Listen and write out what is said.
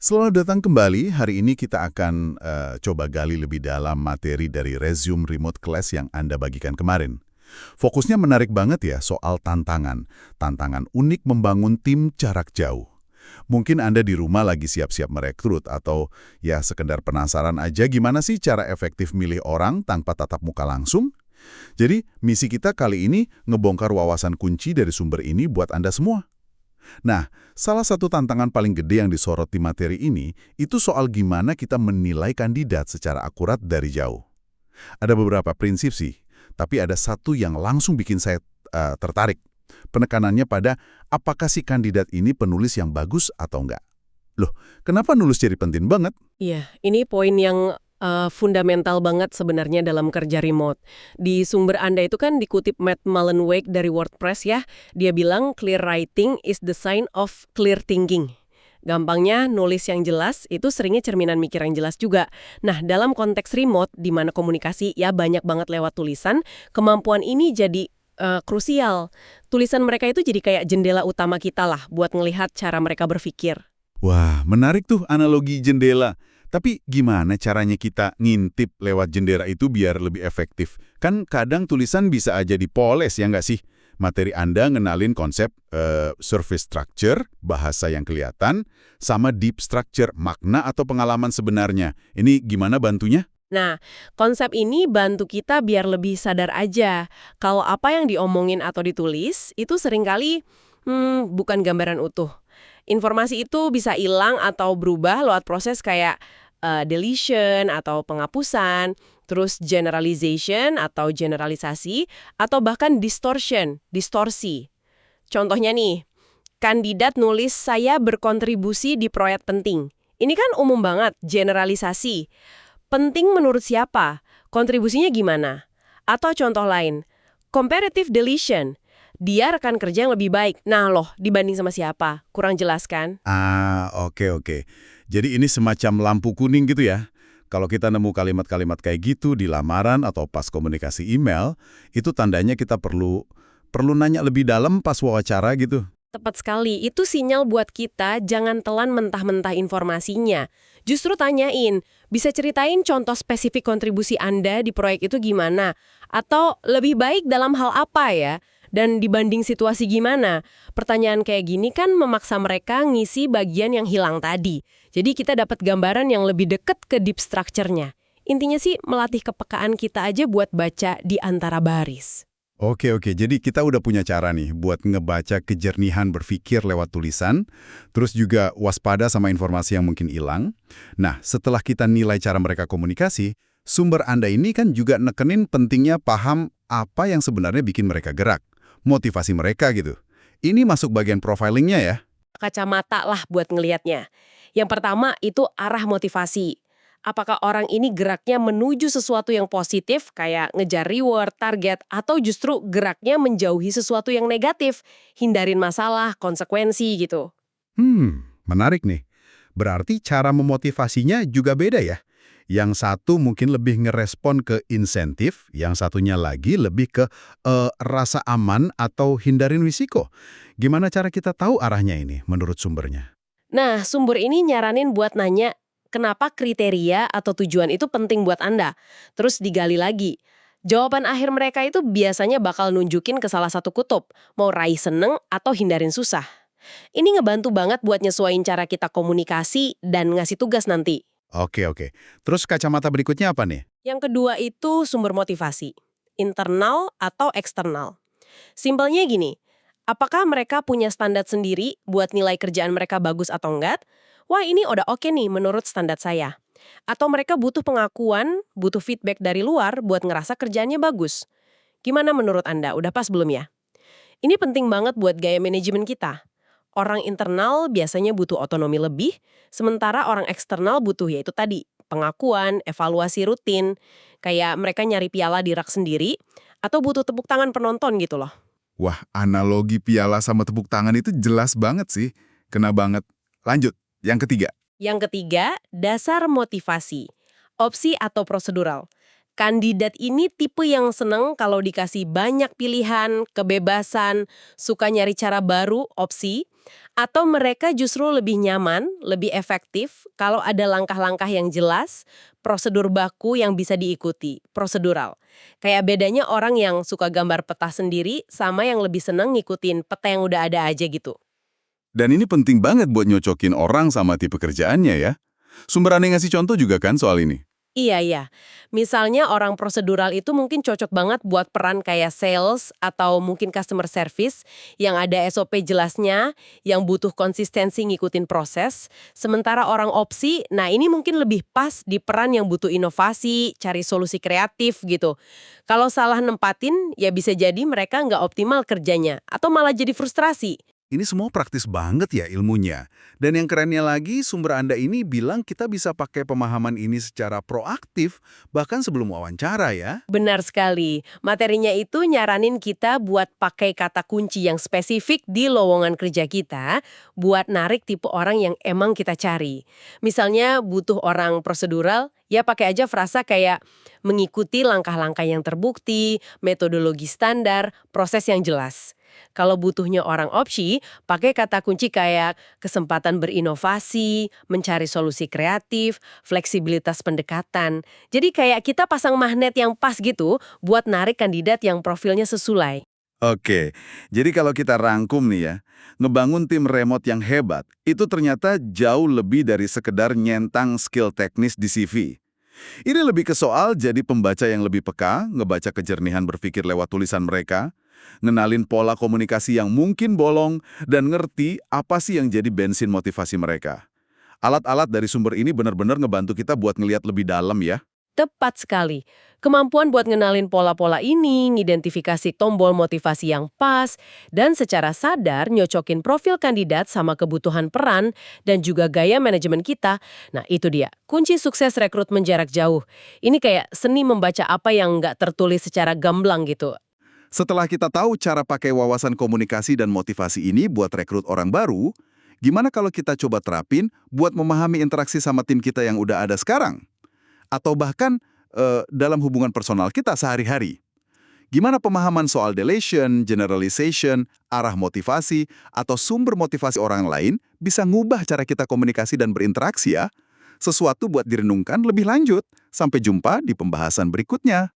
Selamat datang kembali. Hari ini kita akan coba gali lebih dalam materi dari resume remote class yang Anda bagikan kemarin. Fokusnya menarik banget ya soal tantangan. Tantangan unik membangun tim jarak jauh. Mungkin Anda di rumah lagi siap-siap merekrut atau ya sekedar penasaran aja gimana sih cara efektif milih orang tanpa tatap muka langsung? Jadi, misi kita kali ini ngebongkar wawasan kunci dari sumber ini buat Anda semua. Nah, salah satu tantangan paling gede yang disoroti materi ini itu soal gimana kita menilai kandidat secara akurat dari jauh. Ada beberapa prinsip sih, tapi ada satu yang langsung bikin saya tertarik. Penekanannya pada apakah si kandidat ini penulis yang bagus atau enggak. Loh, kenapa nulis jadi penting banget? Iya, ini poin yang fundamental banget sebenarnya dalam kerja remote. Di sumber Anda itu kan dikutip Matt Mullenweg dari WordPress ya. Dia bilang clear writing is the sign of clear thinking. Gampangnya, nulis yang jelas itu seringnya cerminan mikir yang jelas juga. Nah, dalam konteks remote, di mana komunikasi ya banyak banget lewat tulisan, kemampuan ini jadi krusial. Tulisan mereka itu jadi kayak jendela utama kita lah buat ngelihat cara mereka berpikir. Wah, menarik tuh analogi jendela. Tapi gimana caranya kita ngintip lewat jendela itu biar lebih efektif? Kan kadang tulisan bisa aja dipoles ya nggak sih? Materi Anda ngenalin konsep surface structure, bahasa yang kelihatan, sama deep structure, makna atau pengalaman sebenarnya. Ini gimana bantunya? Nah, konsep ini bantu kita biar lebih sadar aja kalau apa yang diomongin atau ditulis itu seringkali bukan gambaran utuh. Informasi itu bisa hilang atau berubah lewat proses kayak deletion atau penghapusan, terus generalization atau generalisasi, atau bahkan distortion, distorsi. Contohnya nih, kandidat nulis saya berkontribusi di proyek penting. Ini kan umum banget, generalisasi. Penting menurut siapa? Kontribusinya gimana? Atau contoh lain, comparative deletion. Dia rekan kerja yang lebih baik. Nah loh, dibanding sama siapa? Kurang jelas kan? Oke. Jadi ini semacam lampu kuning gitu ya. Kalau kita nemu kalimat-kalimat kayak gitu di lamaran atau pas komunikasi email, itu tandanya kita perlu nanya lebih dalam pas wawancara gitu. Tepat sekali, itu sinyal buat kita jangan telan mentah-mentah informasinya. Justru tanyain, bisa ceritain contoh spesifik kontribusi Anda di proyek itu gimana? Atau lebih baik dalam hal apa ya? Dan dibanding situasi gimana? Pertanyaan kayak gini kan memaksa mereka ngisi bagian yang hilang tadi. Jadi kita dapat gambaran yang lebih dekat ke deep structure-nya. Intinya sih melatih kepekaan kita aja buat baca di antara baris. Oke. Jadi kita udah punya cara nih buat ngebaca kejernihan berpikir lewat tulisan, terus juga waspada sama informasi yang mungkin hilang. Nah, setelah kita nilai cara mereka komunikasi, sumber Anda ini kan juga nekenin pentingnya paham apa yang sebenarnya bikin mereka gerak, motivasi mereka gitu. Ini masuk bagian profilingnya ya? Kacamata lah buat ngelihatnya. Yang pertama itu arah motivasi. Apakah orang ini geraknya menuju sesuatu yang positif, kayak ngejar reward, target, atau justru geraknya menjauhi sesuatu yang negatif, hindarin masalah, konsekuensi gitu. Menarik nih. Berarti cara memotivasinya juga beda ya? Yang satu mungkin lebih ngerespon ke insentif, yang satunya lagi lebih ke rasa aman atau hindarin risiko. Gimana cara kita tahu arahnya ini menurut sumbernya? Nah, sumber ini nyaranin buat nanya, kenapa kriteria atau tujuan itu penting buat Anda? Terus digali lagi. Jawaban akhir mereka itu biasanya bakal nunjukin ke salah satu kutub, mau raih seneng atau hindarin susah. Ini ngebantu banget buat nyesuaiin cara kita komunikasi dan ngasih tugas nanti. Oke. Terus kacamata berikutnya apa nih? Yang kedua itu sumber motivasi, internal atau eksternal. Simpelnya gini, apakah mereka punya standar sendiri buat nilai kerjaan mereka bagus atau enggak? Wah, ini udah oke nih menurut standar saya. Atau mereka butuh pengakuan, butuh feedback dari luar buat ngerasa kerjaannya bagus. Gimana menurut Anda? Udah pas belum ya? Ini penting banget buat gaya manajemen kita. Orang internal biasanya butuh otonomi lebih, sementara orang eksternal butuh yaitu tadi, pengakuan, evaluasi rutin, kayak mereka nyari piala di rak sendiri, atau butuh tepuk tangan penonton gitu loh. Wah, analogi piala sama tepuk tangan itu jelas banget sih. Kena banget. Lanjut, yang ketiga. Yang ketiga, dasar motivasi. Opsi atau prosedural. Kandidat ini tipe yang seneng kalau dikasih banyak pilihan, kebebasan, suka nyari cara baru, opsi, Atau mereka justru lebih nyaman, lebih efektif kalau ada langkah-langkah yang jelas, prosedur baku yang bisa diikuti, prosedural. Kayak bedanya orang yang suka gambar peta sendiri sama yang lebih seneng ngikutin peta yang udah ada aja gitu. Dan ini penting banget buat nyocokin orang sama tipe kerjaannya ya. Sumber Anda ngasih contoh juga kan soal ini? Iya, iya. Misalnya orang prosedural itu mungkin cocok banget buat peran kayak sales atau mungkin customer service yang ada SOP jelasnya, yang butuh konsistensi ngikutin proses. Sementara orang opsi, nah ini mungkin lebih pas di peran yang butuh inovasi, cari solusi kreatif gitu. Kalau salah nempatin, ya bisa jadi mereka nggak optimal kerjanya atau malah jadi frustrasi. Ini semua praktis banget ya ilmunya. Dan yang kerennya lagi, sumber Anda ini bilang kita bisa pakai pemahaman ini secara proaktif, bahkan sebelum wawancara ya. Benar sekali. Materinya itu nyaranin kita buat pakai kata kunci yang spesifik di lowongan kerja kita buat narik tipe orang yang emang kita cari. Misalnya butuh orang prosedural, ya pakai aja frasa kayak mengikuti langkah-langkah yang terbukti, metodologi standar, proses yang jelas. Kalau butuhnya orang opsi, pakai kata kunci kayak kesempatan berinovasi, mencari solusi kreatif, fleksibilitas pendekatan. Jadi kayak kita pasang magnet yang pas gitu buat narik kandidat yang profilnya sesuai. Oke, jadi kalau kita rangkum nih ya, ngebangun tim remote yang hebat, itu ternyata jauh lebih dari sekedar nyentang skill teknis di CV. Ini lebih ke soal jadi pembaca yang lebih peka, ngebaca kejernihan berpikir lewat tulisan mereka, ngenalin pola komunikasi yang mungkin bolong, dan ngerti apa sih yang jadi bensin motivasi mereka. Alat-alat dari sumber ini benar-benar ngebantu kita buat ngelihat lebih dalam ya. Tepat sekali. Kemampuan buat ngenalin pola-pola ini, ngidentifikasi tombol motivasi yang pas, dan secara sadar nyocokin profil kandidat sama kebutuhan peran dan juga gaya manajemen kita. Nah itu dia, kunci sukses rekrutmen jarak jauh. Ini kayak seni membaca apa yang nggak tertulis secara gamblang gitu. Setelah kita tahu cara pakai wawasan komunikasi dan motivasi ini buat rekrut orang baru, gimana kalau kita coba terapin buat memahami interaksi sama tim kita yang udah ada sekarang? Atau bahkan dalam hubungan personal kita sehari-hari. Gimana pemahaman soal delation, generalization, arah motivasi, atau sumber motivasi orang lain bisa ngubah cara kita komunikasi dan berinteraksi ya? Sesuatu buat direnungkan lebih lanjut. Sampai jumpa di pembahasan berikutnya.